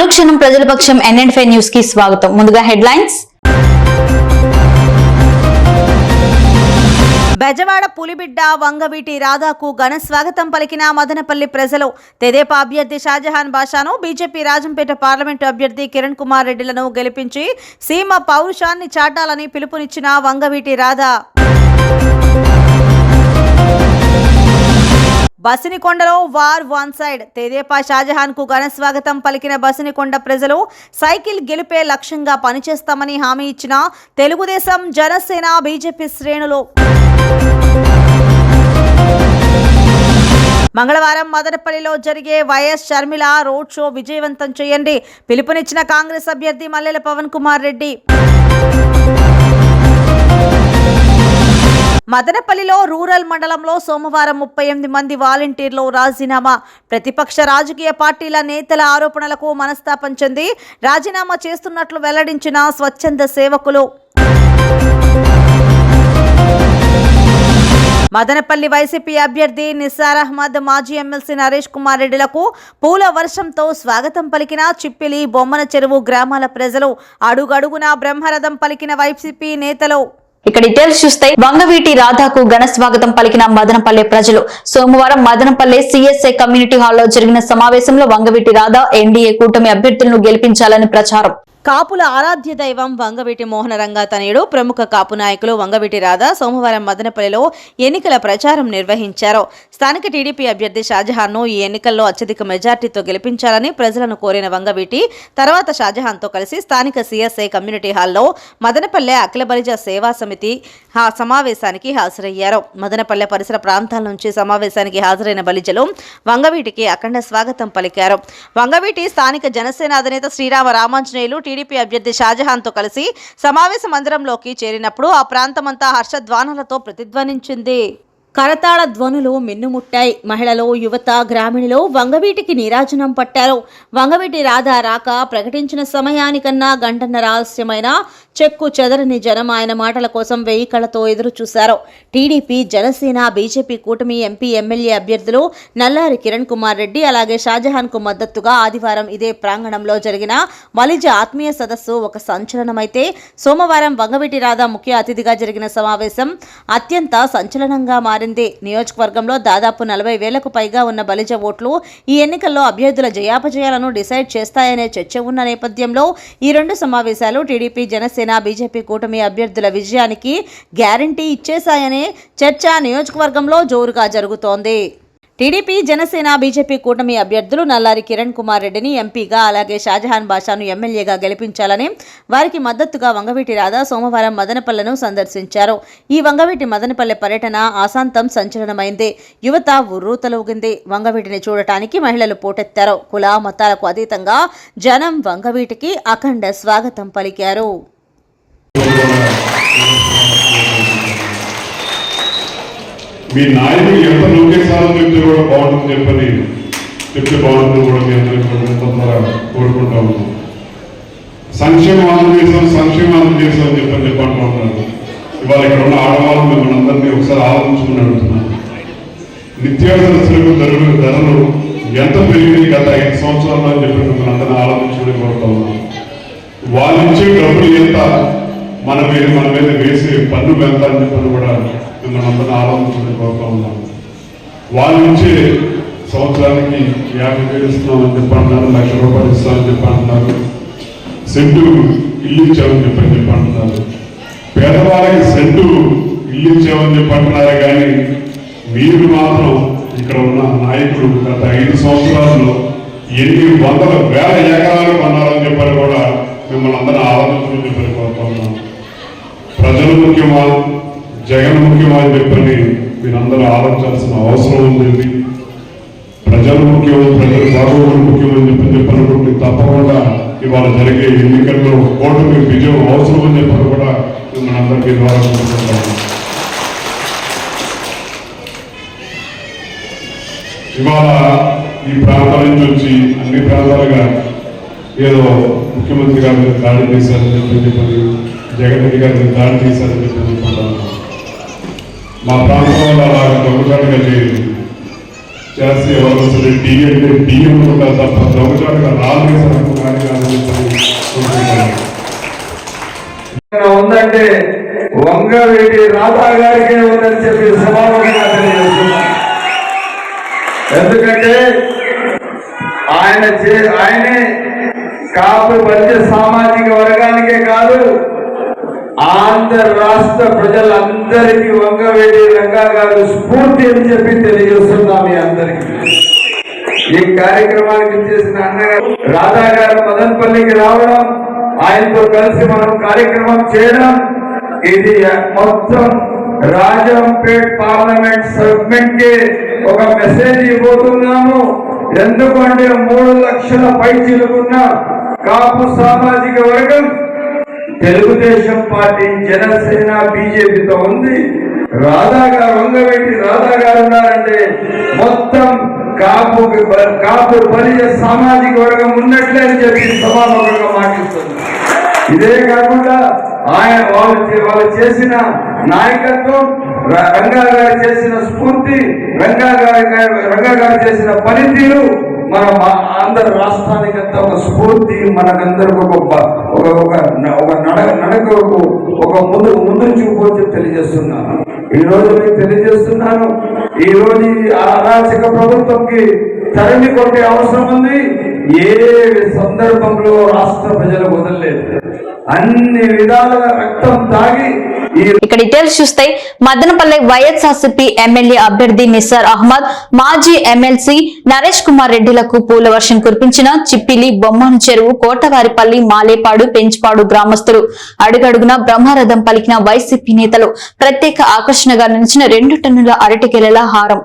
అనుక్షణం ప్రజల పక్షం NN5 news కి స్వాగతం. ముందుగా హెడ్లైన్స్. బెజవాడ పులిబిడ్డ వంగవీటి రాధాకు ఘన స్వాగతం పలికిన మదనపల్లి ప్రజలు. తెదేపా అభ్యర్థి షాజహాన్ బాషాను, బీజేపీ రాజంపేట పార్లమెంటు అభ్యర్థి కిరణ్ కుమార్ రెడ్డిలను గెలిపించి సీమ పౌరుషాన్ని చాటాలని పిలుపునిచ్చిన వంగవీటి రాధా. బసినికొండలో war one side. Tedepa Shahjahan కు ఘన స్వాగతం పలికిన బసినికొండ ప్రజలు సైకిల్ గెలిపే లక్ష్యంగా పనిచేస్తామని హామీ ఇచ్చిన తెలుగుదేశం, జనసేన, బీజేపీ శ్రేణులు. మంగళవారం మదనపల్లిలో జరిగే వైఎస్ షర్మిల రోడ్ షో విజయవంతం చేయండి పిలుపునిచ్చిన కాంగ్రెస్ అభ్యర్థి మల్లెల పవన్ కుమార్ రెడ్డి. మదనపల్లిలో రూరల్ మండలంలో సోమవారం 38 మంది వాలంటీర్లు రాజీనామా. ప్రతిపక్ష రాజకీయ పార్టీల నేతల ఆరోపణలకు మనస్తాపం చెంది రాజీనామా చేస్తున్నట్లు వెల్లడించిన స్వచ్ఛంద సేవకులు. మదనపల్లి వైసీపీ అభ్యర్థి నిసార్ అహ్మద్, మాజీ ఎమ్మెల్సీ నరేష్ కుమార్ రెడ్డిలకు పూల వర్షంతో స్వాగతం పలికిన చిప్పిలి, బొమ్మన చెరువు గ్రామాల ప్రజలు. అడుగడుగునా బ్రహ్మరథం పలికిన వైసీపీ నేతలు. ఇక డీటెయిల్స్ చూస్తే వంగవీటి రాధాకు ఘన స్వాగతం పలికిన మదనపల్లె ప్రజలు. సోమవారం మదనపల్లె CSI కమ్యూనిటీ హాల్లో జరిగిన సమావేశంలో వంగవీటి రాధా ఎన్డీఏ కూటమి అభ్యర్థులను గెలిపించాలని ప్రచారం. కాపుల ఆరాధ్య దైవం వంగవీటి మోహన రంగా తనయుడు, ప్రముఖ కాపు నాయకులు వంగవీటి రాధా సోమవారం మదనపల్లిలో ఎన్నికల ప్రచారం నిర్వహించారు. స్థానిక టీడీపీ అభ్యర్థి షాజహాన్ను ఈ ఎన్నికల్లో అత్యధిక మెజార్టీతో గెలిపించాలని ప్రజలను కోరిన వంగవీటి తర్వాత షాజహాన్తో కలిసి స్థానిక CSI కమ్యూనిటీ హాల్లో మదనపల్లె అఖిల బలిజ సేవా సమితి సమావేశానికి హాజరయ్యారు. మదనపల్లె పరిసర ప్రాంతాల నుంచి సమావేశానికి హాజరైన బలిజలు వంగవీటికి అఖండ స్వాగతం పలికారు. వంగవీటి స్థానిక జనసేన అధినేత శ్రీరామ రామాంజనేయులు టీడీపీ అభ్యర్థి షాజహాన్తో కలిసి సమావేశ మందిరంలోకి చేరినప్పుడు ఆ ప్రాంతమంతా హర్షధ్వానాలతో ప్రతిధ్వనించింది. కరతాళ ధ్వనులు మిన్నుముట్టాయి. మహిళలు, యువత, గ్రామీణులు వంగవీటికి నీరాజనం పట్టారు. వంగవీటి రాధా రాక ప్రకటించిన సమయానికన్నా గంటన్నర ఆలస్యమైన చెక్కు చెదరని జనం ఆయన మాటల కోసం 1000 కళ్లతో ఎదురు చూశారు. టీడీపీ, జనసేన, బీజేపీ కూటమి ఎంపీ, ఎమ్మెల్యే అభ్యర్థులు నల్లారి కిరణ్ కుమార్ రెడ్డి అలాగే షాజహాన్ కు మద్దతుగా ఆదివారం ఇదే ప్రాంగణంలో జరిగిన బలిజ ఆత్మీయ సదస్సు ఒక సంచలనమైతే సోమవారం వంగవీటి రాధా ముఖ్య అతిథిగా జరిగిన సమావేశం అత్యంత సంచలనంగా మారింది. నియోజకవర్గంలో దాదాపు 40,000కు పైగా ఉన్న బలిజ ఓట్లు ఈ ఎన్నికల్లో అభ్యర్థుల జయాపజయాలను డిసైడ్ చేస్తాయనే చర్చ ఉన్న నేపథ్యంలో ఈ రెండు సమావేశాలు టీడీపీ, జనసేన, బీజేపీ కూటమి అభ్యర్థుల విజయానికి గ్యారంటీ ఇచ్చేశాయనే చర్చ నియోజకవర్గంలో జోరుగా జరుగుతోంది. టీడీపీ, జనసేన, బీజేపీ కూటమి అభ్యర్థులు నల్లారి కిరణ్ కుమార్ రెడ్డిని ఎంపీగా అలాగే షాజహాన్ బాషాను ఎమ్మెల్యేగా గెలిపించాలని వారికి మద్దతుగా వంగవీటి రాధా సోమవారం మదనపల్లెను సందర్శించారు. ఈ వంగవీటి మదనపల్లె పర్యటన ఆశాంతం సంచలనమైంది. యువత ఉర్రూతలూగింది. వంగవీటిని చూడటానికి మహిళలు పోటెత్తారు. కుల మతాలకు అతీతంగా జనం వంగవీటికి అఖండ స్వాగతం పలికారు. మీ నాయకులు ఎంత లోకేశాలను చెప్తే కూడా బాగుంటుంది చెప్తే బాగుంటుంది కూడా మీ అందరికీ తొందరగా కోరుకుంటా ఉన్నాం. సంక్షేమం అందజేసాం అని చెప్పంటూ ఉన్నారు. ఇవాళ ఇక్కడ ఉన్న ఆడవాళ్ళు మిమ్మల్ని అందరినీ ఒకసారి ఆలోచించుకుని అడుగుతున్నాను. నిత్యావసర ధరలు ఎంత పెరిగింది గత 5 సంవత్సరాల్లో అని చెప్పి మిమ్మల్ని అందరినీ ఆలోచించుకుని కోరుతా ఉన్నాం. వాళ్ళు ఇచ్చే డబ్బులు ఎంత, మన మీద వేసే పన్ను ఎంత అని చెప్పని కూడా మిమ్మల్ని అందరినీ ఆలోచించుకుని కోరుతా ఉన్నాం. వాళ్ళు ఇచ్చే సంవత్సరానికి 50,000 ఇస్తున్నామని చెప్పి అంటున్నారు, 1,00,000 రూపాయలు ఇస్తామని చెప్పి అంటున్నారు, సెంటు ఇల్లు ఇచ్చామని చెప్పి అంటున్నారు. పేదవాళ్ళకి సెంటు ఇల్లు ఇచ్చామని చెప్పి అంటున్నారే కానీ మీరు మాత్రం ఇక్కడ ఉన్న నాయకులు గత 5 సంవత్సరాల్లో ఎన్ని వందల వేల ఎకరాలు కొన్నారని చెప్పని కూడా మిమ్మల్ని అందరినీ ఆలోచించుకుని చెప్పని కోరుతా ఉన్నాం. ప్రజలు ముఖ్యమా, జగన్ ముఖ్యమా అని చెప్పని మీరందరూ ఆలోచించాల్సిన అవసరం ఉంది. ప్రజలు ముఖ్యం, ప్రజల బాగోగులు ముఖ్యమని చెప్పనుకుంటే తప్పకుండా ఇవాళ జరిగే ఎన్నికల్లో కూటమి విజయం అవసరం అని చెప్పని కూడా మిమ్మల్ని అందరికీ ద్వారా కోరుకుంటున్నాను. ఇవాళ ఈ ప్రాంతాల నుంచి వచ్చి అన్ని ప్రాంతాలుగా ఏదో ముఖ్యమంత్రి గారి మీద దాడి చేశారని చెప్పని, జగన్ రెడ్డి గారి మీద దాడి చేశారని చెప్పి అనుకుంటున్నాను. మా ప్రాంతంలో అలాగే దొంగచాటుగా చేసి ఎవరు డిఎం ఉంటారు తప్ప దొంగచాటుగా రాళ్ళు వేశారనుకున్నాను ఉందంటే వంగవీటి రాధా గారికే ఉందని చెప్పి సమావేశంగా తెలియజేస్తున్నాను. ఎందుకంటే ఆయనే కాపు బలిజ సామాజిక వర్గానికే కాదు, ఆంధ్ర రాష్ట్ర ప్రజలందరికీ వంగవీటి రంగా గారు స్ఫూర్తి అని చెప్పి తెలియజేస్తున్నాం మీ అందరికీ. ఈ కార్యక్రమానికి చేసిన అన్నగారు రాధా గారు మదనపల్లికి రావడం, ఆయనతో కలిసి మనం కార్యక్రమం చేయడం, ఇది మొత్తం రాజంపేట్ పార్లమెంట్ సెగ్మెంట్ కి ఒక మెసేజ్ ఇవ్వబోతున్నాము. ఎందుకంటే 3 లక్షల పైచిలుకున్న కాపు సామాజిక వర్గం తెలుగుదేశం పార్టీ, జనసేన, బీజేపీతో ఉంది. వంగవీటి రాధా గారు ఉన్నారంటే మొత్తం కాపు బలిజ సామాజిక వర్గం ఉన్నట్లే అని చెప్పి సభాముఖంగా మాటిస్తుంది. ఇదే కాకుండా వాళ్ళు చేసిన నాయకత్వం, రంగా గారు చేసిన స్ఫూర్తి, రంగా గారు చేసిన పనితీరు మన ఆంధ్ర రాష్ట్రానికంతా ఒక స్ఫూర్తి, మనకందరికి నడకకు ఒక ముందు చూపు తెలియజేస్తున్నాను. ఈ రోజు మీకు తెలియజేస్తున్నాను, ఈ రోజు అరాచక ప్రభుత్వంకి తరిమి కొట్టే అవసరం ఉంది. ఏ సందర్భంలో రాష్ట్ర ప్రజలు వదలలేదు, అన్ని విధాలుగా రక్తం తాగి. ఇక డీటెయిల్స్ చూస్తే మదనపల్లె వైఎస్ఆర్సీపీ ఎమ్మెల్యే అభ్యర్థి నిస్సార్ అహ్మద్, మాజీ ఎమ్మెల్సీ నరేష్ కుమార్ రెడ్డిలకు పూల వర్షం కురిపించిన చిప్పిలి, బొమ్మను చెరువు, కోటవారిపల్లి, మాలేపాడు, పెంచుపాడు గ్రామస్తులు. అడుగడుగున బ్రహ్మరథం పలికిన వైసీపీ నేతలు. ప్రత్యేక ఆకర్షణగా నిలిచిన 2 టన్నుల అరటికెలల హారం.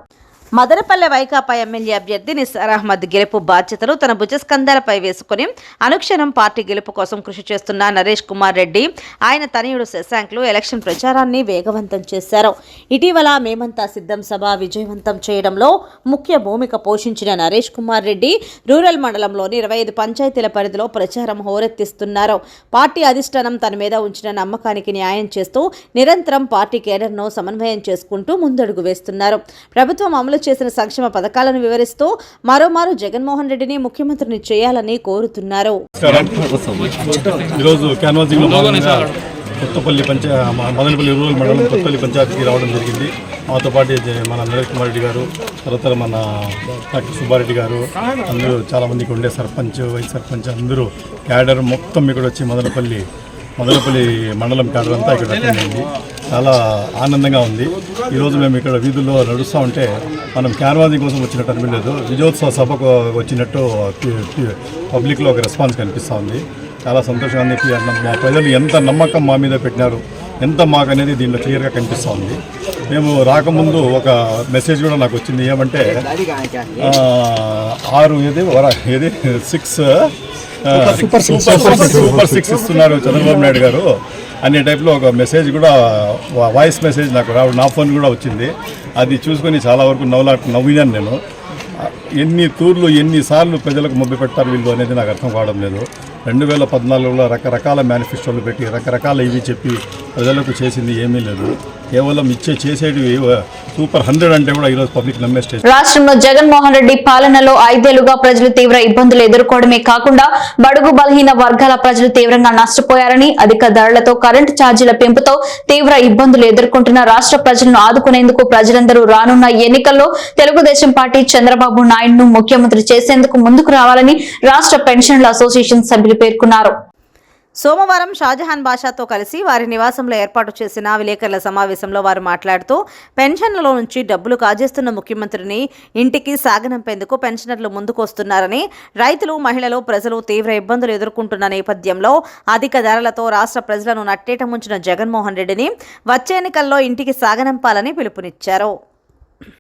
మదనపల్లె వైకాపా ఎమ్మెల్యే అభ్యర్థి నిస్సార్ అహ్మద్ గెలుపు బాధ్యతలు తన భుజస్కంధాలపై వేసుకుని అనుక్షణం పార్టీ గెలుపు కోసం కృషి చేస్తున్న నరేష్ కుమార్ రెడ్డి, ఆయన తనయుడు శశాంక్లు ఎలక్షన్ ప్రచారాన్ని వేగవంతం చేశారు. ఇటీవల మేమంతా సిద్ధం సభ విజయవంతం చేయడంలో ముఖ్య భూమిక పోషించిన నరేష్ కుమార్ రెడ్డి రూరల్ మండలంలోని 25 పంచాయతీల పరిధిలో ప్రచారం హోరెత్తిస్తున్నారు. పార్టీ అధిష్టానం తన మీద ఉంచిన నమ్మకానికి న్యాయం చేస్తూ నిరంతరం పార్టీ కేడర్ను సమన్వయం చేసుకుంటూ ముందడుగు వేస్తున్నారు. ప్రభుత్వం అమలు చేసిన సంక్షేమ పథకాలను వివరిస్తూ మరోమారు జగన్మోహన్ రెడ్డిని ముఖ్యమంత్రిని చేయాలని కోరుతున్నారు. మదనపల్లి రూరల్ మండలం కొత్తపల్లి పంచాయతీకి రావడం జరిగింది. మాతో పాటు మన నరేష్ కుమార్ రెడ్డి గారు, తర్వాత మన డాక్టర్ సుబ్బారెడ్డి గారు, అందరూ చాలామందికి ఉండే సర్పంచ్, వైస్ సర్పంచ్ అందరూ క్యాడర్ మొత్తం ఇక్కడ వచ్చి మదనపల్లి మండలం క్యాడర్ అంతా ఇక్కడ అటెండ్ అయింది. చాలా ఆనందంగా ఉంది. ఈరోజు మేము ఇక్కడ వీధుల్లో నడుస్తూ ఉంటే మనం క్యాన్వాసింగ్ కోసం వచ్చినట్టు అనిపించలేదు, విజయోత్సవ సభకు వచ్చినట్టు పబ్లిక్లో ఒక రెస్పాన్స్ కనిపిస్తూ ఉంది. చాలా సంతోషంగా ఉంది. మా ప్రజలు ఎంత నమ్మకం మా మీద పెట్టినారు, ఎంత మాకు అనేది దీంట్లో క్లియర్గా కనిపిస్తూ ఉంది. మేము రాకముందు ఒక మెసేజ్ కూడా నాకు వచ్చింది, ఏమంటే 6 ఇస్తున్నారు చంద్రబాబు నాయుడు గారు అనే టైప్లో ఒక మెసేజ్ కూడా, వాయిస్ మెసేజ్ నాకు నా ఫోన్ కూడా వచ్చింది. అది చూసుకొని చాలా వరకు నవ్వినాను నేను. ఎన్ని తూర్లు ఎన్నిసార్లు ప్రజలకు మొబ్బి పెట్టారు వీళ్ళు అనేది నాకు అర్థం కావడం లేదు. 2014లో రకరకాల మేనిఫెస్టోలు పెట్టి రకరకాల ఇవి చెప్పి ప్రజలకు చేసింది ఏమీ లేదు. కేవలం చేసేటి సూపర్ 100 అంటే కూడా ఈరోజు పబ్లిక్ నమ్మే స్టేజ్. రాష్ట్రంలో జగన్మోహన్ రెడ్డి పాలనలో 5 ఏళ్లుగా ప్రజలు తీవ్ర ఇబ్బందులు ఎదుర్కోవడమే కాకుండా బడుగు బలహీన వర్గాల ప్రజలు తీవ్రంగా నష్టపోయారని, అధిక ధరలతో కరెంటు ఛార్జీల పెంపుతో తీవ్ర ఇబ్బందులు ఎదుర్కొంటున్న రాష్ట్ర ప్రజలను ఆదుకునేందుకు ప్రజలందరూ రానున్న ఎన్నికల్లో తెలుగుదేశం పార్టీ చంద్రబాబు నాయుడును ముఖ్యమంత్రి చేసేందుకు ముందుకు రావాలని రాష్ట్ర పెన్షన్ల అసోసియేషన్ సభ్యులు పేర్కొన్నారు. సోమవారం షాజహాన్ బాషాతో కలిసి వారి నివాసంలో ఏర్పాటు చేసిన విలేకరుల సమావేశంలో వారు మాట్లాడుతూ పెన్షన్లలో నుంచి డబ్బులు కాజేస్తున్న ముఖ్యమంత్రిని ఇంటికి సాగనంపేందుకు పెన్షనర్లు ముందుకొస్తున్నారని, రైతులు, మహిళలు, ప్రజలు తీవ్ర ఇబ్బందులు ఎదుర్కొంటున్న నేపథ్యంలో అధిక ధరలతో రాష్ట్ర ప్రజలను నట్టేట ముంచిన జగన్మోహన్ రెడ్డిని వచ్చే ఎన్నికల్లో ఇంటికి సాగనంపాలని పిలుపునిచ్చారు.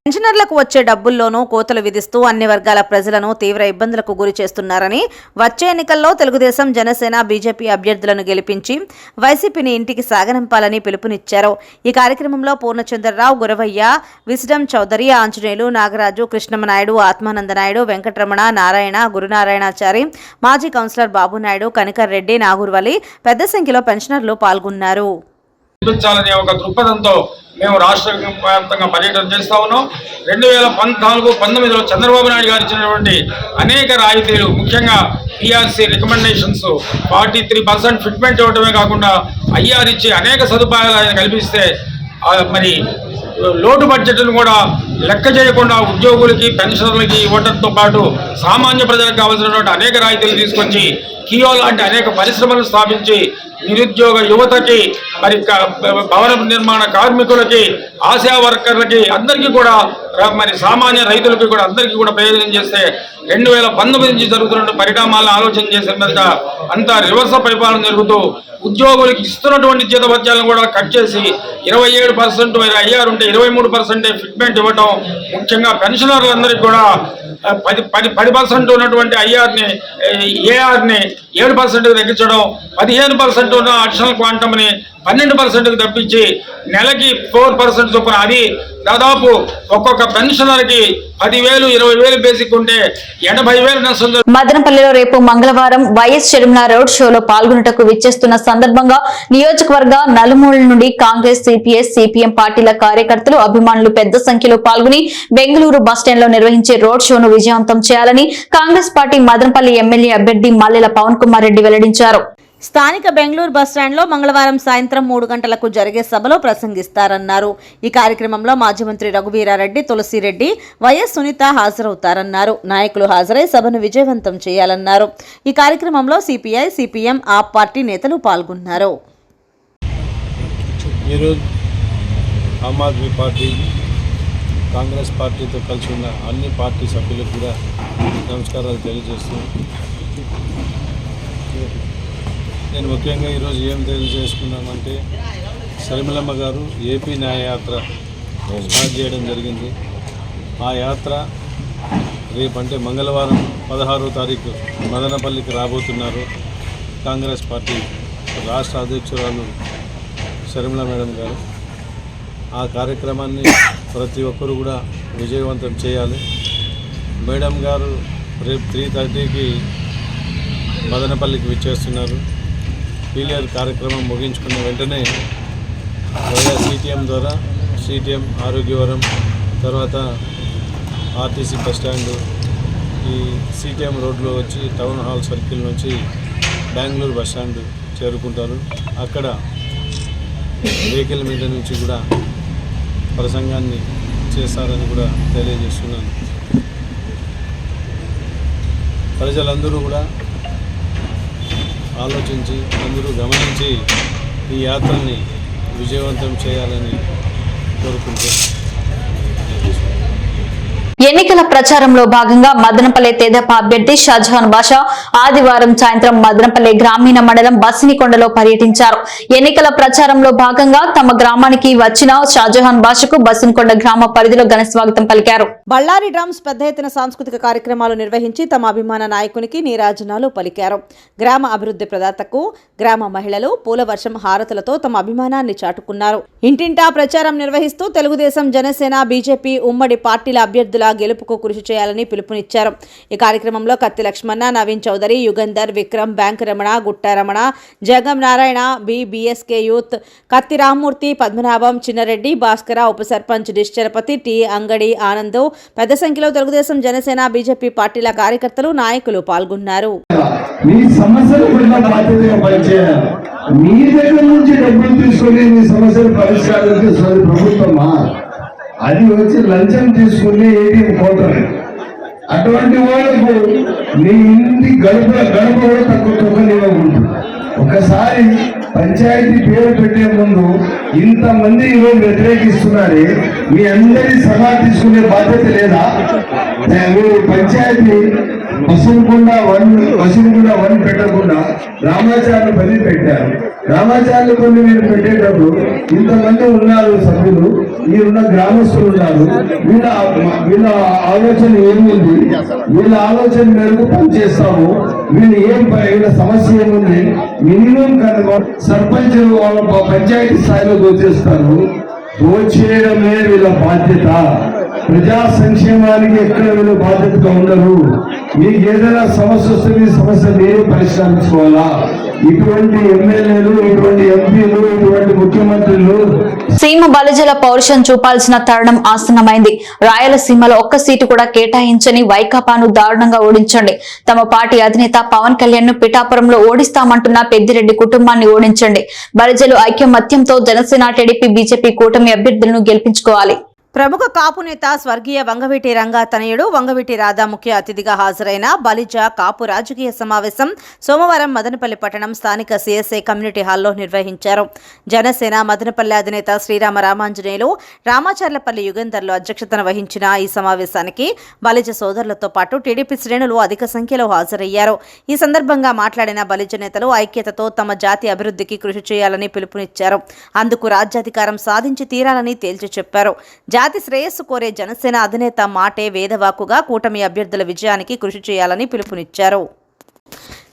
పెన్షనర్లకు వచ్చే డబ్బుల్లోనూ కోతలు విధిస్తూ అన్ని వర్గాల ప్రజలను తీవ్ర ఇబ్బందులకు గురి చేస్తున్నారని, వచ్చే ఎన్నికల్లో తెలుగుదేశం, జనసేన, బీజేపీ అభ్యర్థులను గెలిపించి వైసీపీని ఇంటికి సాగనంపాలని పిలుపునిచ్చారు. ఈ కార్యక్రమంలో పూర్ణచంద్రరావు, గురవయ్య, విస్డమ్ చౌదరి, ఆంజనేయులు, నాగరాజు, కృష్ణమనాయుడు, ఆత్మానందనాయుడు, వెంకటరమణ, నారాయణ, గురునారాయణాచారి, మాజీ కౌన్సిలర్ బాబునాయుడు, కనికర్ రెడ్డి, నాగూర్వలి పెద్ద సంఖ్యలో పెన్షనర్లు పాల్గొన్నారు. చూపించాలనే ఒక దృక్పథంతో మేము రాష్ట్ర వ్యాప్తంగా పర్యటన చేస్తా ఉన్నాం. 2014-19లో చంద్రబాబు నాయుడు గారు ఇచ్చినటువంటి అనేక రాయితీలు, ముఖ్యంగా పిఆర్సీ రికమెండేషన్స్ 43% ఫిట్మెంట్ ఇవ్వడమే కాకుండా ఐఆర్ ఇచ్చి అనేక సదుపాయాలు ఆయన కల్పిస్తే మరి లోటు బడ్జెట్ను కూడా లెక్క చేయకుండా ఉద్యోగులకి పెన్షనర్లకి ఇవ్వడంతో పాటు సామాన్య ప్రజలకు కావాల్సినటువంటి అనేక రాయితీలు తీసుకొచ్చి కియో లాంటి అనేక పరిశ్రమలు స్థాపించి నిరుద్యోగ యువతకి మరి భవన నిర్మాణ కార్మికులకి ఆశా వర్కర్లకి అందరికీ కూడా మరి సామాన్య రైతులకి కూడా అందరికీ కూడా ప్రయోజనం చేస్తే 2019 నుంచి జరుగుతున్న పరిణామాలను ఆలోచన చేసిన మీదగా అంతా రివర్స్ పరిపాలన జరుగుతూ ఉద్యోగులకు ఇస్తున్నటువంటి జీతభత్యాలను కూడా కట్ చేసి 27% ఐఆర్ ఉంటే 23% ఫిట్మెంట్ ఇవ్వటం, ముఖ్యంగా పెన్షనర్లందరికీ కూడా 10% ఉన్నటువంటి ఐఆర్ని ఏఆర్ని 7% తగ్గించడం, 15% ఉన్న అడిషనల్ క్వాంటమ్ని 12%కి తప్పించి నెలకి 4% చొప్పున, అది దాదాపు ఒక్కొక్క పెన్షనర్కి 10,000 20,000 బేసిక్ ఉంటే 80,000 నష్టం. మదనపల్లిలో రేపు మంగళవారం వైఎస్ షర్మిల రోడ్ షోలో పాల్గొనుటకు విచ్చేస్తున్న సందర్భంగా నియోజకవర్గ నలుమూలల నుండి కాంగ్రెస్, సిపిఎస్, సిపిఎం పార్టీల కార్యకర్తలు, అభిమానులు పెద్ద సంఖ్యలో పాల్గొని బెంగళూరు బస్టాండ్ లో నిర్వహించే రోడ్ షోను విజయవంతం చేయాలని కాంగ్రెస్ పార్టీ మదనపల్లి ఎమ్మెల్యే అభ్యర్థి మల్లెల పవన్ కుమార్ రెడ్డి వెల్లడించారు. స్థానిక బెంగళూరు బస్టాండ్లో మంగళవారం సాయంత్రం 3 గంటలకు జరిగే సభలో ప్రసంగిస్తారన్నారు. ఈ కార్యక్రమంలో మాజీ మంత్రి రఘువీరారెడ్డి, తులసిరెడ్డి, వైఎస్ సునీత హాజరవుతారన్నారు. నాయకులు హాజరై సభను విజయవంతం చేయాలన్నారు. ఈ కార్యక్రమంలో సిపిఐ, సిపిఎం, ఆప్ పార్టీ నేతలు పాల్గొన్నారు. ఈరోజు ఆమ్ ఆద్మీ పార్టీ, కాంగ్రెస్ పార్టీతో కలిసి ఉన్న అన్ని పార్టీ సభ్యులకు కూడా నమస్కారాలు తెలియజేస్తూ, నేను ముఖ్యంగా ఈరోజు ఏం తెలియజేసుకున్నామంటే, షర్మిలమ్మ గారు ఏపీ న్యాయయాత్ర స్టార్ట్ చేయడం జరిగింది. ఆ యాత్ర రేపంటే మంగళవారం 16వ తారీఖు మదనపల్లికి రాబోతున్నారు. కాంగ్రెస్ పార్టీ రాష్ట్ర అధ్యక్షురాలు షర్మిల మేడం గారు. ఆ కార్యక్రమాన్ని ప్రతి ఒక్కరు కూడా విజయవంతం చేయాలి. మేడం గారు రేపు 3:30కి మదనపల్లికి విచ్చేస్తున్నారు. పీలియర్ కార్యక్రమం ముగించుకున్న వెంటనే వైఎస్ సిటిఎం ద్వారా సిటిఎం ఆరోగ్యవరం, తర్వాత ఆర్టీసీ బస్టాండ్, ఈ సిటిఎం రోడ్లో వచ్చి టౌన్ హాల్ సర్కిల్ నుంచి బెంగళూరు బస్టాండ్ చేరుకుంటారు. అక్కడ వెహికల్ మీద నుంచి కూడా ప్రసంగాన్ని చేస్తారని కూడా తెలియజేస్తున్నాను. ప్రజలందరూ కూడా ఆలోచించి, అందరూ గమనించి ఈ యాత్రని విజయవంతం చేయాలని కోరుకుంటున్నాను. ఎన్నికల ప్రచారంలో భాగంగా మదనపల్లె తెదేపా అభ్యర్థి షాజహాన్ బాషా ఆదివారం సాయంత్రం మదనపల్లె గ్రామీణ మండలం బసినికొండలో పర్యటించారు. ఎన్నికల ప్రచారంలో భాగంగా తమ గ్రామానికి వచ్చిన షాజహాన్ బాషాకు బసినికొండ గ్రామ పరిధిలో ఘన స్వాగతం పలికారు. బళ్ళారి డ్రమ్స్ పెద్ద ఎత్తున సాంస్కృతిక కార్యక్రమాలు నిర్వహించి తమ అభిమాన నాయకునికి నీరాజనాలు పలికారు. గ్రామ అభివృద్ధి ప్రదాతకు గ్రామ మహిళలు పూల వర్షం, హారతులతో తమ అభిమానాన్ని చాటుకున్నారు. ఇంటింటా ప్రచారం నిర్వహిస్తూ తెలుగుదేశం, జనసేన, బీజేపీ ఉమ్మడి పార్టీల అభ్యర్థుల గెలుపుకు కృషి చేయాలని పిలుపునిచ్చారు. ఈ కార్యక్రమంలో కత్తి లక్ష్మణ, నవీన్ చౌదరి, యుగంధర్, విక్రమ్, బ్యాంక్ రమణ, గుట్ట రమణ, జగం నారాయణ, బీఎస్కే యూత్, కత్తి రామ్మూర్తి, పద్మనాభం, చిన్నరెడ్డి, భాస్కర, ఉప సర్పంచ్ డిశ్చరపతి, టీ అంగడి, ఆనంద్, పెద్ద సంఖ్యలో తెలుగుదేశం, జనసేన, బీజేపీ పార్టీల కార్యకర్తలు, నాయకులు పాల్గొన్నారు. మీ సమస్యలు మీ దగ్గర నుంచి డబ్బులు తీసుకుని మీ సమస్యలు పరిష్కారం చేస్తుంది ప్రభుత్వమా? అది వచ్చి లంచం తీసుకుని ఏటీఎం కౌంటర్. అటువంటి వాళ్ళకు మీ ఇంటి గడప కూడా తక్కువ తొక్కనివ్వకూడదు. ఒకసారి పంచాయతీ పేరు పెట్టే ముందు ఇంతమంది ఈరోజు వ్యతిరేకిస్తున్నారే, మీ అందరి సలహా తీసుకునే బాధ్యత లేదా? మీరు పంచాయతీ బసినికొండ 1 పెట్టకుండా రామాచార్య 10 పెట్టారు. రామాచార్య కొన్ని మీరు పెట్టేటప్పుడు ఇంతమంది ఉన్నారు సభ్యులు, మీరున్న గ్రామస్తులు ఉన్నారు. వీళ్ళ ఆలోచన ఏముంది? వీళ్ళ ఆలోచన మేరకు పనిచేస్తాము. వీళ్ళ సమస్య ఏముంది? మినిమం కనుక సర్పంచ్ పంచాయతీ స్థాయిలో దోచేస్తారు. దోచేయడమే వీళ్ళ బాధ్యత. ప్రజా సంక్షేమానికి ఎక్కడ వీళ్ళు బాధ్యతగా ఉండరు. మీకు ఏదైనా సమస్య వస్తే మీ సమస్య మీరే పరిష్కరించుకోవాలా. ఇటువంటి ఎమ్మెల్యేలు, ఇటువంటి ఎంపీలు, ఇటువంటి ముఖ్యమంత్రులు సీమ బలిజల పౌరుషం చూపాల్సిన తరుణం ఆసన్నమైంది. రాయలసీమలో ఒక్క సీటు కూడా కేటాయించని వైకాపాను దారుణంగా ఓడించండి. తమ పార్టీ అధినేత పవన్ కళ్యాణ్ ను పిఠాపురంలో ఓడిస్తామంటున్న పెద్దిరెడ్డి కుటుంబాన్ని ఓడించండి. బలిజలు ఐక్యమత్యంతో జనసేన, టీడీపీ, బీజేపీ కూటమి అభ్యర్థులను గెలిపించుకోవాలి. ప్రముఖ కాపు నేత స్వర్గీయ వంగవీటి రంగా తనయుడు వంగవీటి రాధా ముఖ్య అతిథిగా హాజరైన బలిజ కాపు రాజకీయ సమావేశం సోమవారం మదనపల్లి పట్టణం స్థానిక సిఎస్ఐ కమ్యూనిటీ హాల్లో నిర్వహించారు. జనసేన మదనపల్లి అధినేత శ్రీరామ రామాంజనేయులు, రామాచర్లపల్లి యుగంధర్లు అధ్యక్షతన వహించిన ఈ సమావేశానికి బలిజ సోదరులతో పాటు టీడీపీ శ్రేణులు అధిక సంఖ్యలో హాజరయ్యారు. ఈ సందర్భంగా మాట్లాడిన బలిజ నేతలు ఐక్యతతో తమ జాతి అభివృద్ధికి కృషి చేయాలని పిలుపునిచ్చారు. అందుకు రాజ్యాధికారం సాధించి తీరాలని తేల్చి చెప్పారు. జాతి శ్రేయస్సు కోరే జనసేన అధినేత మాటే వేదవాకుగా కూటమి అభ్యర్థుల విజయానికి కృషి చేయాలని పిలుపునిచ్చారు.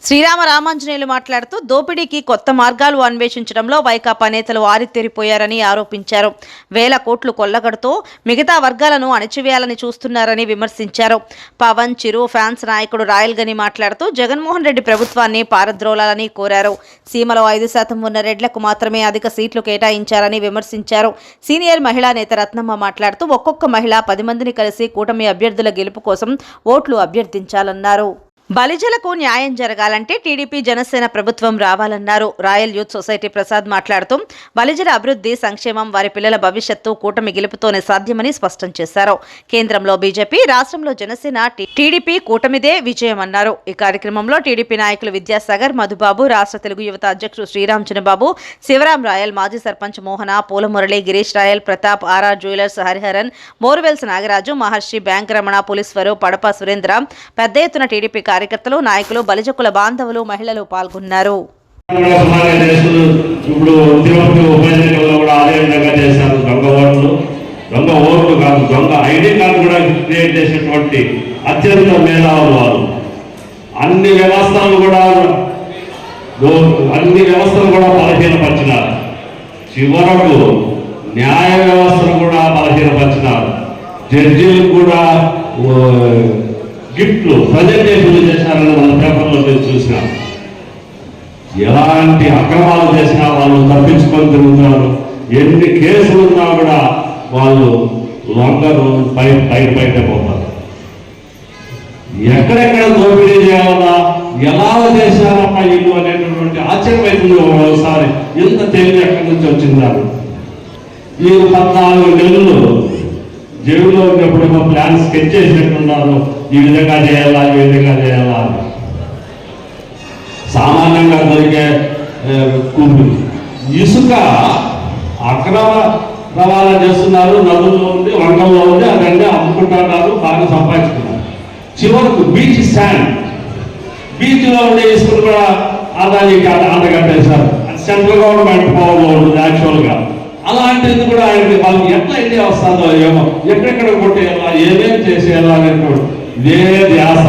శ్రీరామ రామాంజనేయులు మాట్లాడుతూ దోపిడీకి కొత్త మార్గాలు అన్వేషించడంలో వైకాపా నేతలు ఆరితేరిపోయారని ఆరోపించారు. వేల కోట్లు కొల్లగడుతూ మిగతా వర్గాలను అణచివేయాలని చూస్తున్నారని విమర్శించారు. పవన్, చిరు ఫ్యాన్స్ నాయకుడు రాయల్ గని మాట్లాడుతూ జగన్మోహన్ రెడ్డి ప్రభుత్వాన్ని పారద్రోలాలని కోరారు. సీమలో 5% ఉన్న రెడ్లకు మాత్రమే అధిక సీట్లు కేటాయించారని విమర్శించారు. సీనియర్ మహిళా నేత రత్నమ్మ మాట్లాడుతూ ఒక్కొక్క మహిళ 10 మందిని కలిసి కూటమి అభ్యర్థుల గెలుపు కోసం ఓట్లు అభ్యర్థించాలన్నారు. బలిజలకు న్యాయం జరగాలంటే టీడీపీ, జనసేన ప్రభుత్వం రావాలన్నారు. రాయల్ యూత్ సొసైటీ ప్రసాద్ మాట్లాడుతూ బలిజల అభివృద్ధి, సంక్షేమం, వారి పిల్లల భవిష్యత్తు కూటమి గెలుపుతోనే సాధ్యమని స్పష్టం చేశారు. కేంద్రంలో బీజేపీ, రాష్ట్రంలో జనసేన, టీడీపీ కూటమిదే విజయమన్నారు. ఈ కార్యక్రమంలో టీడీపీ నాయకులు విద్యాసాగర్, మధుబాబు, రాష్ట్ర తెలుగు యువత అధ్యక్షుడు శ్రీరామ్ చిన్నబాబు, శివరాం రాయల్, మాజీ సర్పంచ్ మోహన, పూలమురళి, గిరీష్ రాయల్, ప్రతాప్, ఆర్ఆర్ జ్యువెలర్స్ హరిహరన్, మోర్వెల్స్ నాగరాజు, మహర్షి, బ్యాంక్ రమణ, పోలీశ్వరు, పడప సురేంద్ర, పెద్ద ఎత్తున టీడీపీ కార్యకర్తలు, నాయకులు, బలిజకుల బాంధవులు, మహిళలు పాల్గొన్నారు. ఇప్పుడు తిరుపతి ఉప ఎన్నికల్లో కూడా అదే విధంగా చేశారు. దొంగ ఓట్లు కాదు, దొంగ ఐడి కార్డు కూడా క్రియేట్ చేసినటువంటి అత్యంత మేధావులు వారు. అన్ని వ్యవస్థలు కూడా బలహీనపరిచినారు. చివరకు న్యాయ వ్యవస్థను కూడా బలహీనపరిచినారు. జడ్జీలకు కూడా గిఫ్ట్లు ప్రజెంటేషన్లు చేశారని మన పేపర్లో నేను చూసినాం. ఎలాంటి అక్రమాలు చేసినా వాళ్ళు తప్పించుకొని తిరుగుతున్నారు. ఎన్ని కేసులు ఉన్నా కూడా వాళ్ళు లొంగరు, బయట పోతారు. ఎక్కడెక్కడ దోపిడీ చేయాలా, ఎలా చేశారమ్మా ఇల్లు అనేటటువంటి ఆశ్చర్యం అవుతుంది. ఒకసారి ఇంత తెలివి ఎక్కడి నుంచి వచ్చిందారు. ఈ 14 నెలలు జైలులో ఉన్నప్పుడు ప్లాన్ స్కెచ్ చేసినట్టున్నారు. ఈ విధంగా చేయాలా, ఈ విధంగా చేయాలా అని. సామాన్యంగా దొరికే ఇసుక అక్రమ రవాణా చేస్తున్నారు. నదుల్లో ఉంది, వంటల్లో ఉంది, అదన్నీ అమ్ముకుంటున్నారు, బాగా సంపాదించుకున్నారు. చివరకు బీచ్ శాండ్, బీచ్లో ఉండే ఇసుకను కూడా ఆదాయానికి అందగట్టేశారు. సెంట్రల్ గవర్నమెంట్ పవర్లో ఉంటుంది యాక్చువల్గా. అలాంటిది కూడా ఆయనకి వాళ్ళకి ఎట్లా ఐడియా వస్తుందో ఏమో, ఎక్కడెక్కడ కొట్టేయాలా, ఏమేమి చేసేయాలా అనేటువంటి ఇదే ధ్యాస,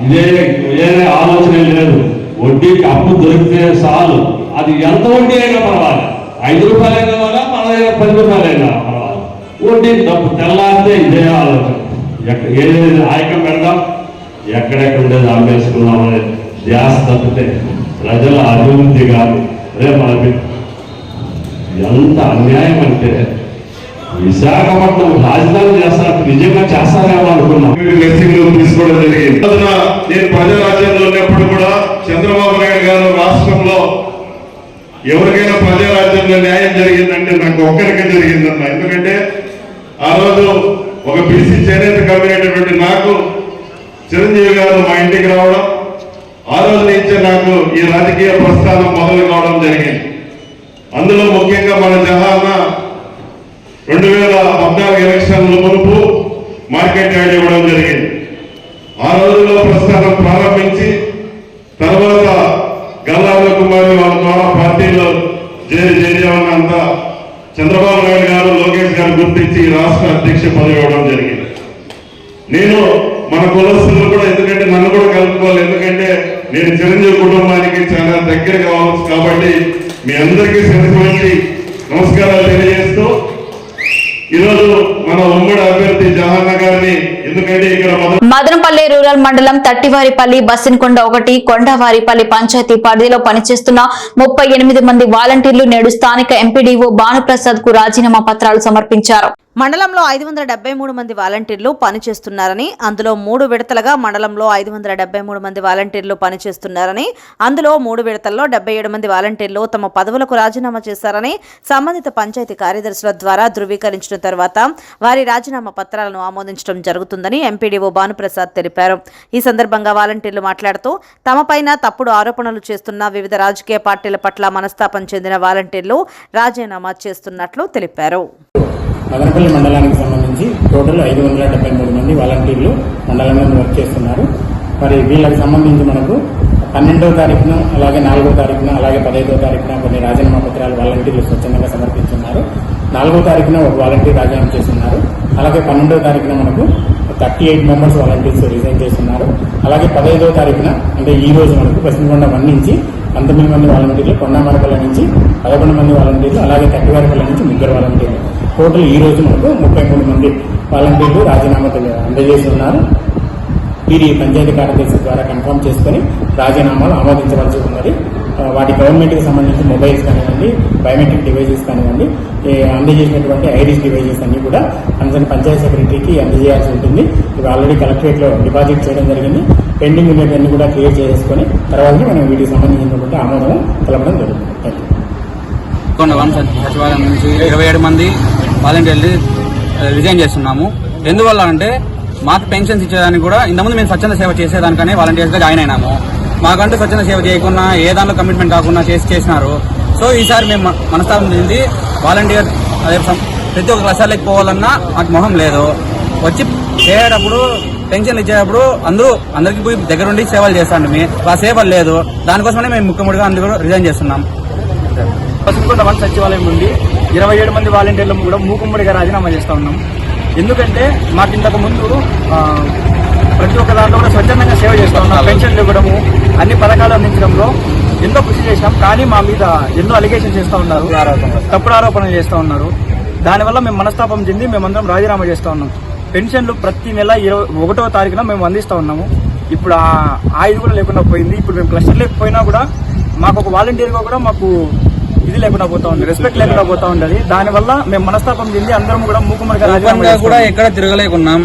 ఇదే ఆలోచన లేదు. వడ్డీకి అప్పు దొరికితే చాలు, అది ఎంత వడ్డీ అయినా పర్వాలేదు. 5 రూపాయలు అయినా కావాలా, 10 రూపాయలు అయినా పర్వాలేదు. వడ్డీకి డబ్బు తెల్లారితే ఇదే ఆలోచన. ఏదేది ఆయకం పెడదాం, ఎక్కడెక్కడ ఉండేది అమ్మేసుకున్నాం అనే ధ్యాస తప్పితే ప్రజల అభివృద్ధి కాదు. రేపు మనకి ఎంత అన్యాయం అంటే విశాఖపట్నం రాజధాని చేస్తారు, నిజంగా చేస్తారేమో అనుకున్నాం. తీసుకోవడం జరిగింది. నేను ప్రజారాజ్యంలో ఉన్నప్పుడు కూడా చంద్రబాబు నాయుడు గారు రాష్ట్రంలో ఎవరికైనా ప్రజారాజ్యంలో న్యాయం జరిగిందంటే నాకు ఒక్కరికే జరిగిందన్న. ఎందుకంటే ఆ రోజు ఒక బీసీ చేనేత కమ్యూనిటీ నాకు చిరంజీవి గారు మా ఇంటికి రావడం, ఆ రోజు నుంచే నాకు ఈ రాజకీయ ప్రస్థానం మొదలు కావడం జరిగింది. అందులో ముఖ్యంగా మన జహాన్న 2014 ఎలక్షన్ల మునుపు మార్కెట్ యార్డ్ ఇవ్వడం జరిగింది. ఆ రోజుల్లో ప్రస్థానం ప్రారంభించి తర్వాత గల్లాల కుమారి వాళ్ళ ద్వారా పార్టీలో చేరేవాళ్ళంతా చంద్రబాబు నాయుడు గారు, లోకేష్ గారు గుర్తించి రాష్ట్ర అధ్యక్ష పదవి ఇవ్వడం జరిగింది. నేను మన కులస్తులు కూడా, ఎందుకంటే నన్ను కూడా కలుపుకోవాలి, ఎందుకంటే నేను చిరంజీవి కుటుంబానికి చాలా దగ్గర కావచ్చు కాబట్టి మీ అందరికీ శిరస్సు వచ్చి నమస్కారాలు తెలియజేస్తూ ఈరోజు మన ఉమ్మడి అభ్యర్థి జహానా గారిని, ఎందుకంటే ఇక్కడ మదనపల్లి రూరల్ మండలం తట్టివారిపల్లి, బస్సిన్కొండ 1, కొండవారిపల్లి పంచాయతీ పరిధిలో పనిచేస్తున్న 38 మంది వాలంటీర్లు నేడు స్థానిక ఎంపీడీఓ భానుప్రసాద్ కు రాజీనామా పత్రాలు సమర్పించారు. మండలంలో 573 మంది వాలంటీర్లు పనిచేస్తున్నారని, అందులో 3 విడతలుగా మండలంలో 573 మంది వాలంటీర్లు పనిచేస్తున్నారని, అందులో 3 విడతల్లో 77 మంది వాలంటీర్లు తమ పదవులకు రాజీనామా చేశారని సంబంధిత పంచాయతీ కార్యదర్శుల ద్వారా ధృవీకరించిన తర్వాత వారి రాజీనామా పత్రాలను ఆమోదించడం జరుగుతుందని ఎంపీడీఓ భానుప్రసాద్ తెలిపారు. ఈ సందర్భంగా వాలంటీర్లు మాట్లాడుతూ తమపైన తప్పుడు ఆరోపణలు చేస్తున్న వివిధ రాజకీయ పార్టీల పట్ల మనస్తాపం చెందిన వాలంటీర్లు రాజీనామా చేస్తున్నట్లు తెలిపారు. మదనపల్లి మండలానికి సంబంధించి టోటల్ 573 మంది వాలంటీర్లు మండలంలో వర్క్ చేస్తున్నారు. మరి వీళ్ళకి సంబంధించి మనకు 12వ తారీఖున, అలాగే 4వ తారీఖున, అలాగే 15వ తారీఖున కొన్ని రాజీనామా పత్రాలు వాలంటీర్లు స్వచ్ఛందంగా సమర్పించున్నారు. 4వ తారీఖున ఒక వాలంటీర్ రాజీనామా చేస్తున్నారు. అలాగే 12వ తారీఖున మనకు 38 మెంబర్స్ వాలంటీర్స్ రిజైన్ చేస్తున్నారు. అలాగే 15వ తారీఖున, అంటే ఈ రోజు మనకు బస్సిన్కొండ 1 నుంచి 19 మంది వాలంటీర్లు, కొండమారపల్లి నుంచి 11 మంది వాలంటీర్లు, అలాగే తట్టివారిపల్లి నుంచి 3 వాలంటీర్లు, టోటల్ ఈ రోజు మనకు 33 మంది వాలంటీర్లు రాజీనామాలు అందజేసి ఉన్నారు. వీరి పంచాయతీ కార్యదర్శి ద్వారా కన్ఫర్మ్ చేసుకుని రాజీనామాలు ఆమోదించవలసి ఉన్నది. వాటి గవర్నమెంట్కి సంబంధించి మొబైల్స్ కానివ్వండి, బయోమెట్రిక్ డివైజెస్ కానివ్వండి, అందజేసినటువంటి ఐరిస్ డివైజెస్ అన్ని కూడా కన్సర్న్ పంచాయతీ సెక్రటరీకి అందజేయాల్సి ఉంటుంది. ఇవి ఆల్రెడీ కలెక్టరేట్లో డిపాజిట్ చేయడం జరిగింది. పెండింగ్ ఉన్నవన్నీ కూడా క్లియర్ చేసుకుని తర్వాత మనం వీటికి సంబంధించినటువంటి ఆమోదం తెలపడం జరుగుతుంది. సచివాలయం నుంచి 27 మంది వాలంటీర్లు రిజైన్ చేస్తున్నాము. ఎందువల్ల అంటే మాకు పెన్షన్స్ ఇచ్చేదానికి కూడా ఇంతకుముందు మేము స్వచ్ఛంద సేవ చేసేదానికనే వాలంటీర్స్గా జాయిన్ అయినాము. మాకంటూ స్వచ్ఛంద సేవ చేయకుండా ఏ దాంట్లో కమిట్మెంట్ కాకుండా చేసినారు. సో ఈసారి మేము మనస్తాపం చెంది వాలంటీర్ అదే ప్రతి ఒక్క క్లాసాలకు పోవాలన్నా మాకు మొహం లేదు. వచ్చి చేసేటప్పుడు పెన్షన్లు ఇచ్చేటప్పుడు అందరికీ పోయి దగ్గరుండి సేవలు చేస్తాండి. ఆ సేవలు లేదు. దానికోసమనే మేము ముఖ్యమంత్రిగా అందరూ రిజైన్ చేస్తున్నాం. బస్సిన్కొండ 1 సచివాలయం నుండి 27 మంది వాలంటీర్లు కూడా మూకుమ్మడిగా రాజీనామా చేస్తా ఉన్నాం. ఎందుకంటే మాకు ఇంతకు ముందు ప్రతి ఒక్క దాంట్లో కూడా స్వచ్ఛందంగా సేవ చేస్తూ ఉన్నాం. పెన్షన్లు ఇవ్వడము, అన్ని పథకాలు అందించడంలో ఎంతో కృషి చేసినాం. కానీ మా మీద ఎన్నో అలిగేషన్ చేస్తూ ఉన్నారు, తప్పుడు ఆరోపణలు చేస్తూ ఉన్నారు. దానివల్ల మేము మనస్తాపం చెంది మేమందరం రాజీనామా చేస్తూ ఉన్నాం. పెన్షన్లు ప్రతి నెల 21వ తారీఖున మేము అందిస్తూ ఉన్నాము. ఇప్పుడు ఆ ఇది కూడా లేకుండా పోయింది. ఇప్పుడు మేము క్లస్టర్ లేకపోయినా కూడా మాకు ఒక వాలంటీర్గా కూడా మాకు ఇది లేకుండా పోతా ఉంది, రెస్పెక్ట్ లేకుండా పోతా ఉండదు. దానివల్ల మేము మనస్తాపం చెంది అందరం కూడా మూకుమ్మడిగా కూడా ఎక్కడ తిరగలేకున్నాం.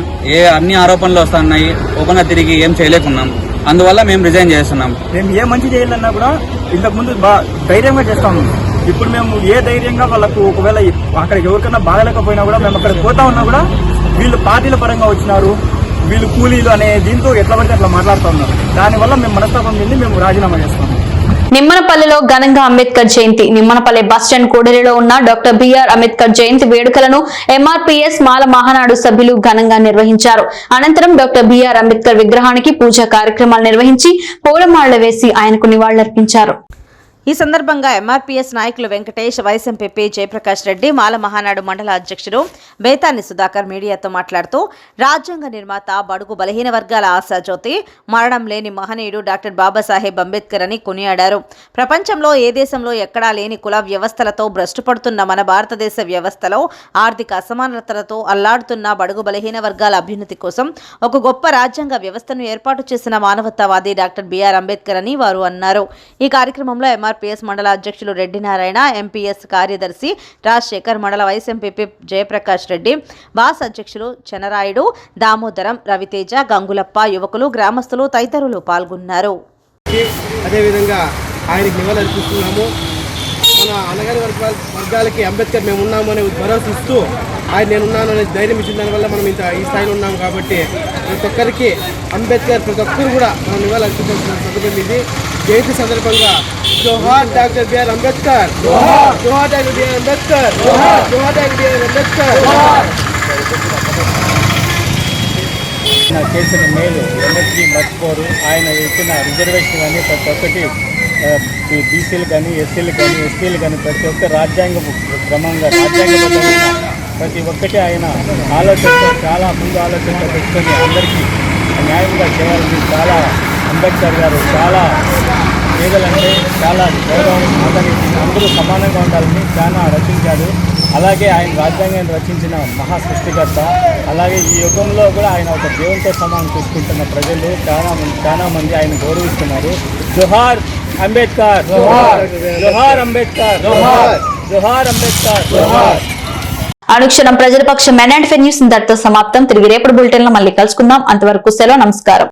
అన్ని ఆరోపణలు వస్తున్నాయి. ఓపెన్గా తిరిగి ఏం చేయలేకున్నాం. అందువల్ల మేము రిజైన్ చేస్తున్నాం. మేము ఏ మంచి చేయాలన్నా కూడా ఇంతకు ముందు ధైర్యంగా చేస్తాం. ఇప్పుడు మేము ఏ ధైర్యంగా వాళ్ళకు ఒకవేళ అక్కడ ఎవరికైనా బాగలేకపోయినా కూడా మేము అక్కడ పోతా ఉన్నా కూడా వీళ్ళు పార్టీల పరంగా వచ్చినారు, వీళ్ళు కూలీలు అనే దీంతో ఎట్లా పడితే అట్లా మాట్లాడుతూ ఉన్నారు. దానివల్ల మేము మనస్తాపం చెంది మేము రాజీనామా చేస్తాం. నిమ్మనపల్లిలో ఘనంగా అంబేద్కర్ జయంతి. నిమ్మనపల్లి బస్టాండ్ కూడలిలో ఉన్న డాక్టర్ బిఆర్ అంబేద్కర్ జయంతి వేడుకలను ఎంఆర్పీఎస్ మాల మహానాడు సభ్యులు ఘనంగా నిర్వహించారు. అనంతరం డాక్టర్ బిఆర్ అంబేద్కర్ విగ్రహానికి పూజా కార్యక్రమాలు నిర్వహించి పూలమాలలు వేసి ఆయనకు నివాళులర్పించారు. ఈ సందర్భంగా ఎంఆర్పీఎస్ నాయకులు వెంకటేష్, వైస్ ఎంపీపీ జయప్రకాష్ రెడ్డి, మాల మహానాడు మండల అధ్యక్షుడు బేతాని సుధాకర్ మీడియాతో మాట్లాడుతూ రాజ్యాంగ నిర్మాత, బడుగు బలహీన వర్గాల ఆశాజ్యోతి, మరణం లేని మహనీయుడు డాక్టర్ బాబాసాహెబ్ అంబేద్కర్ అని కొనియాడారు. ప్రపంచంలో ఏ దేశంలో ఎక్కడా లేని కుల వ్యవస్థలతో భ్రష్టుపడుతున్న మన భారతదేశ వ్యవస్థలో ఆర్థిక అసమానతలతో అల్లాడుతున్న బడుగు బలహీన వర్గాల అభ్యున్నతి కోసం ఒక గొప్ప రాజ్యాంగ వ్యవస్థను ఏర్పాటు చేసిన మానవతావాది డాక్టర్ బిఆర్ అంబేద్కర్ అని వారు అన్నారు. ఈ కార్యక్రమంలో ఎంఆర్పీఎస్ మండల అధ్యక్షులు రెడ్డి నారాయణ, ఎంపీఎస్ కార్యదర్శి రాజశేఖర్, మండల వైస్ ఎంపీపీ జయప్రకాష్ రెడ్డి, బాస్ అధ్యక్షులు చెనరాయుడు, దామోదరం, రవితేజ, గంగులప్ప, యువకులు, గ్రామస్తులు తదితరులు పాల్గొన్నారు. అదేవిధంగా ఆయనకి నివాళులర్పిస్తున్నాము. మన అనగారి వర్గాలకి అంబేద్కర్ మేము ఉన్నాము అనే భరోసా ఇస్తూ ఆయన నేనున్నాను అనే ధైర్యం ఇచ్చిన దానివల్ల మనం ఇంత ఈ స్థాయిలో ఉన్నాము. కాబట్టి ప్రతి ఒక్కరికి అంబేద్కర్ ప్రతి ఒక్కరు కూడా మనం నివాళులర్పించాల్సిన సందర్భం ఇది. జయంతి సందర్భంగా జోహార్ డాక్టర్ బిఆర్ అంబేద్కర్, జోహార్ డాక్టర్ బిఆర్ అంబేద్కర్, జోహార్ డాక్టర్ బిఆర్ అంబేద్కర్. ఆయన చేసిన మేలు ఎన్నటికీ మర్చిపోరు. ఆయన ఇచ్చిన రిజర్వేషన్ కానీ ప్రతి ఒక్కటి బీసీలు కానీ, ఎస్సీలు కానీ, ఎస్టీలు కానీ ప్రతి ఒక్క రాజ్యాంగ క్రమంగా రాజ్యాంగబద్ధమైన ప్రతి ఒక్కటి ఆయన ఆలోచనతో, చాలా ముందు ఆలోచనతో పెట్టుకొని అందరికీ న్యాయంగా చేయాలని చాలా అంబేద్కర్ గారు చాలా పేదలంటే చాలా గౌరవం అతని అందరూ సమానంగా ఉండాలని చాలా రచించాడు. అలాగే ఆయన రాజ్యాంగాన్ని రచించిన మహా సృష్టికర్త. అలాగే ఈ యుగంలో కూడా ఆయన ఒక దేవునితో సమానం చూసుకుంటున్న ప్రజలు చాలా మంది ఆయన గౌరవిస్తున్నారు. జోహార్ అంబేద్కర్, జోహార్ అంబేద్కర్, జోహార్ అంబేద్కర్, జోహార్. అనుక్షణం ప్రజల పక్షం మెన్ అండ్ ఫెన్ న్యూస్ ఇంతటితో సమాప్తం. తిరిగి రేపటి బులెటిన్ లో మళ్ళీ కలుసుకుందాం. అంతవరకు సెలవు, నమస్కారం.